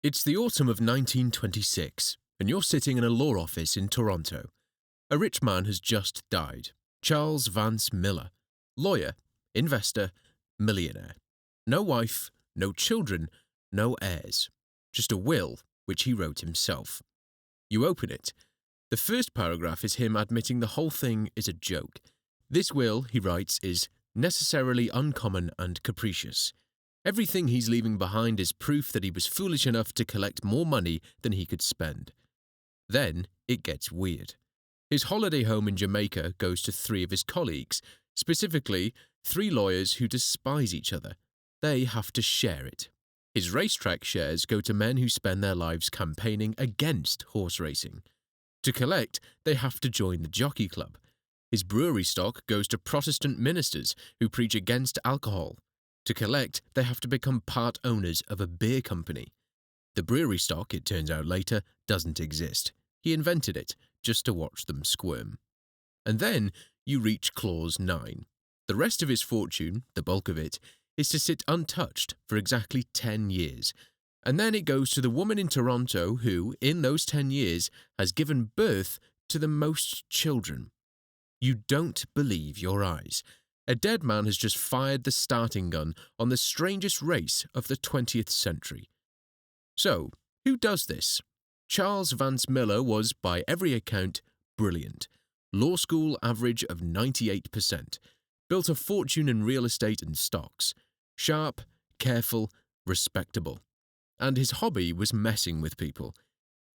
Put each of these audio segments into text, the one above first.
It's the autumn of 1926, and you're sitting in a law office in Toronto. A rich man has just died, Charles Vance Millar, lawyer, investor, millionaire. No wife, no children, no heirs. Just a will, which he wrote himself. You open it. The first paragraph is him admitting the whole thing is a joke. This will, he writes, is necessarily uncommon and capricious. Everything he's leaving behind is proof that he was foolish enough to collect more money than he could spend. Then it gets weird. His holiday home in Jamaica goes to 3 of his colleagues, specifically 3 lawyers who despise each other. They have to share it. His racetrack shares go to men who spend their lives campaigning against horse racing. To collect, they have to join the jockey club. His brewery stock goes to Protestant ministers who preach against alcohol. To collect, they have to become part owners of a beer company. The brewery stock, it turns out later, doesn't exist. He invented it just to watch them squirm. And then you reach clause 9. The rest of his fortune, the bulk of it, is to sit untouched for exactly 10 years. And then it goes to the woman in Toronto who, in those 10 years, has given birth to the most children. You don't believe your eyes. A dead man has just fired the starting gun on the strangest race of the 20th century. So, who does this? Charles Vance Millar was, by every account, brilliant. Law school average of 98%. Built a fortune in real estate and stocks. Sharp, careful, respectable. And his hobby was messing with people.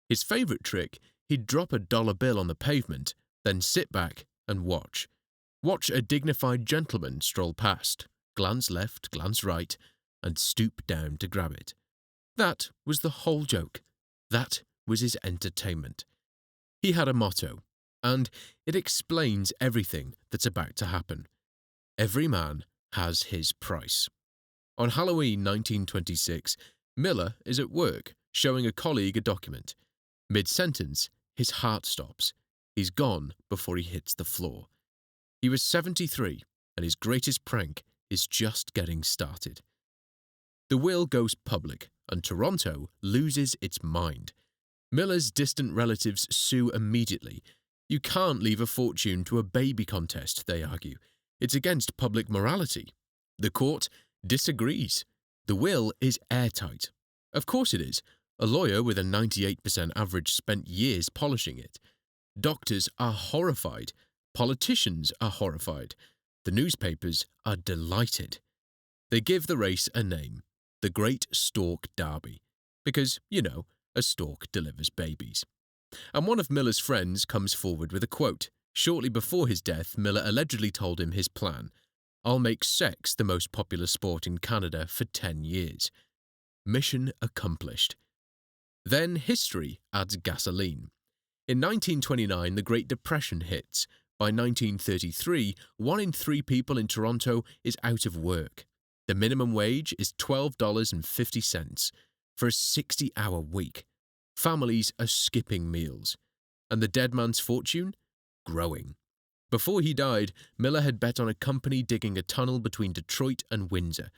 His favourite trick, he'd drop a dollar bill on the pavement, then sit back and watch. Watch a dignified gentleman stroll past, glance left, glance right, and stoop down to grab it. That was the whole joke. That was his entertainment. He had a motto, and it explains everything that's about to happen. Every man has his price. On Halloween 1926, Millar is at work, showing a colleague a document. Mid-sentence, his heart stops. He's gone before he hits the floor. He was 73, and his greatest prank is just getting started. The will goes public, and Toronto loses its mind. Millar's distant relatives sue immediately. You can't leave a fortune to a baby contest, they argue. It's against public morality. The court disagrees. The will is airtight. Of course it is. A lawyer with a 98% average spent years polishing it. Doctors are horrified. Politicians are horrified. The newspapers are delighted. They give the race a name, the Great Stork Derby, because, a stork delivers babies. And one of Millar's friends comes forward with a quote. Shortly before his death, Millar allegedly told him his plan. I'll make sex the most popular sport in Canada for 10 years. Mission accomplished. Then history adds gasoline. In 1929, the Great Depression hits. By 1933, 1 in 3 people in Toronto is out of work. The minimum wage is $12.50 for a 60-hour week. Families are skipping meals. And the dead man's fortune? Growing. Before he died, Millar had bet on a company digging a tunnel between Detroit and Windsor.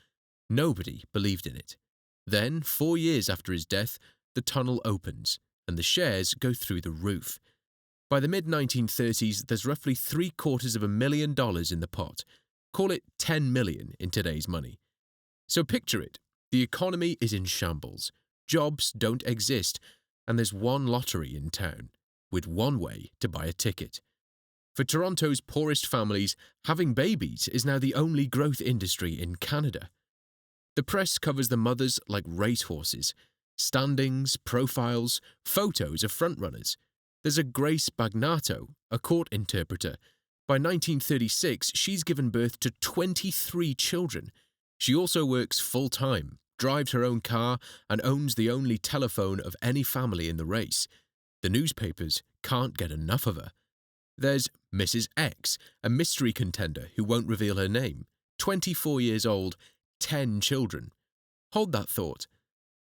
Nobody believed in it. Then, 4 years after his death, the tunnel opens, and the shares go through the roof. By the mid-1930s, there's roughly $750,000 in the pot. Call it 10 million in today's money. So picture it. The economy is in shambles. Jobs don't exist, and there's one lottery in town, with one way to buy a ticket. For Toronto's poorest families, having babies is now the only growth industry in Canada. The press covers the mothers like racehorses. Standings, profiles, photos of frontrunners. There's a Grace Bagnato, a court interpreter. By 1936, she's given birth to 23 children. She also works full-time, drives her own car, and owns the only telephone of any family in the race. The newspapers can't get enough of her. There's Mrs. X, a mystery contender who won't reveal her name. 24 years old, 10 children. Hold that thought.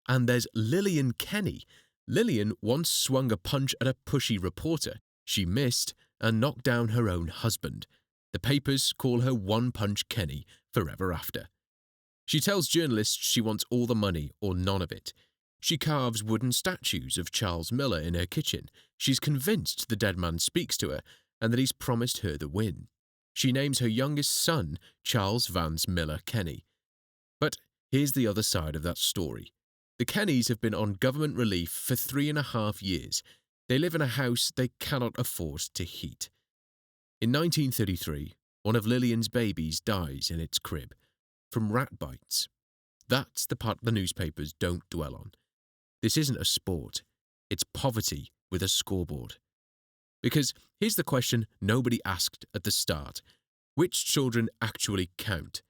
And there's Lillian Kenny. Lillian once swung a punch at a pushy reporter. She missed and knocked down her own husband. The papers call her One Punch Kenny forever after. She tells journalists she wants all the money or none of it. She carves wooden statues of Charles Millar in her kitchen. She's convinced the dead man speaks to her and that he's promised her the win. She names her youngest son Charles Vance Millar Kenny. But here's the other side of that story. The Kennys have been on government relief for 3.5 years. They live in a house they cannot afford to heat. In 1933, one of Lillian's babies dies in its crib from rat bites. That's the part the newspapers don't dwell on. This isn't a sport. It's poverty with a scoreboard. Because here's the question nobody asked at the start. Which children actually count?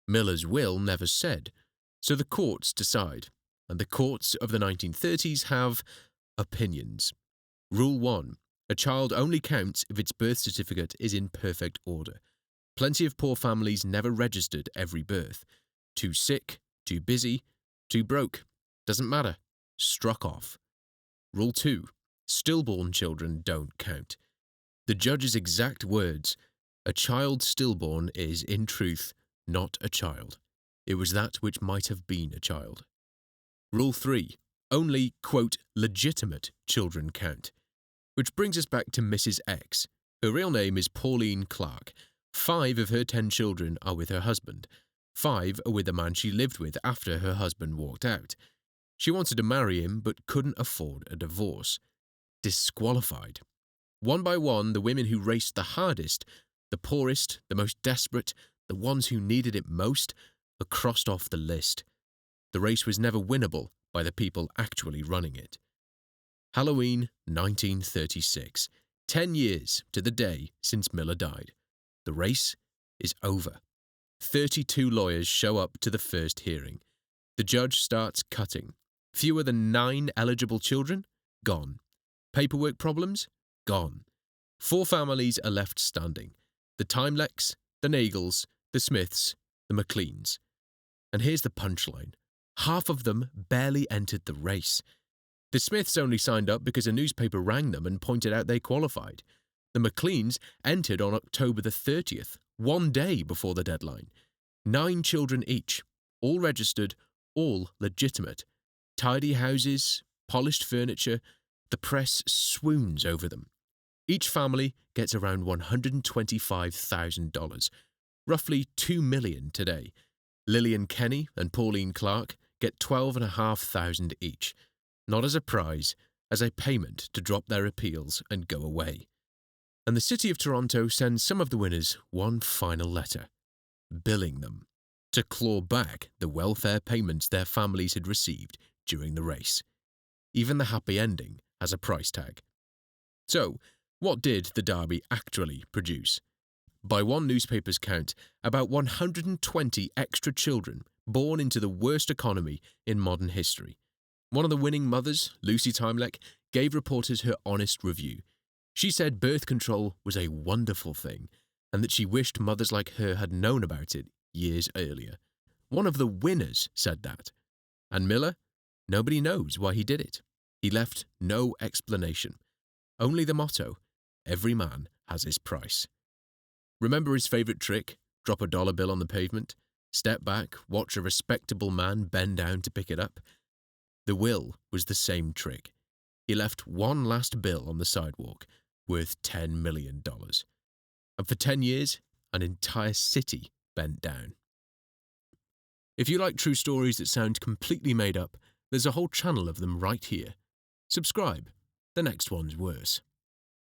Millar's will never said. So the courts decide. And the courts of the 1930s have opinions. Rule 1. A child only counts if its birth certificate is in perfect order. Plenty of poor families never registered every birth. Too sick, too busy, too broke. Doesn't matter. Struck off. Rule 2. Stillborn children don't count. The judge's exact words, a child stillborn is, in truth, not a child. It was that which might have been a child. Rule 3. Only, quote, legitimate children count. Which brings us back to Mrs. X. Her real name is Pauline Clark. 5 of her 10 children are with her husband. 5 are with the man she lived with after her husband walked out. She wanted to marry him but couldn't afford a divorce. Disqualified. One by one, the women who raced the hardest, the poorest, the most desperate, the ones who needed it most, are crossed off the list. The race was never winnable by the people actually running it. Halloween 1936. 10 years to the day since Millar died. The race is over. 32 lawyers show up to the first hearing. The judge starts cutting. Fewer than 9 eligible children? Gone. Paperwork problems? Gone. 4 families are left standing. The Timelecks, the Nagels, the Smiths, the McLeans. And here's the punchline. Half of them barely entered the race. The Smiths only signed up because a newspaper rang them and pointed out they qualified. The McLeans entered on October the 30th, 1 day before the deadline. 9 children each, all registered, all legitimate. Tidy houses, polished furniture, the press swoons over them. Each family gets around $125,000, roughly $2 million today. Lillian Kenny and Pauline Clark get $12,500 each, not as a prize, as a payment to drop their appeals and go away. And the City of Toronto sends some of the winners one final letter, billing them, to claw back the welfare payments their families had received during the race. Even the happy ending has a price tag. So, what did the Derby actually produce? By one newspaper's count, about 120 extra children born into the worst economy in modern history. One of the winning mothers, Lucy Timeleck, gave reporters her honest review. She said birth control was a wonderful thing and that she wished mothers like her had known about it years earlier. One of the winners said that. And Millar? Nobody knows why he did it. He left no explanation. Only the motto, every man has his price. Remember his favourite trick? Drop a dollar bill on the pavement, step back, watch a respectable man bend down to pick it up. The will was the same trick. He left one last bill on the sidewalk, worth $10 million. And for 10 years, an entire city bent down. If you like true stories that sound completely made up, there's a whole channel of them right here. Subscribe. The next one's worse.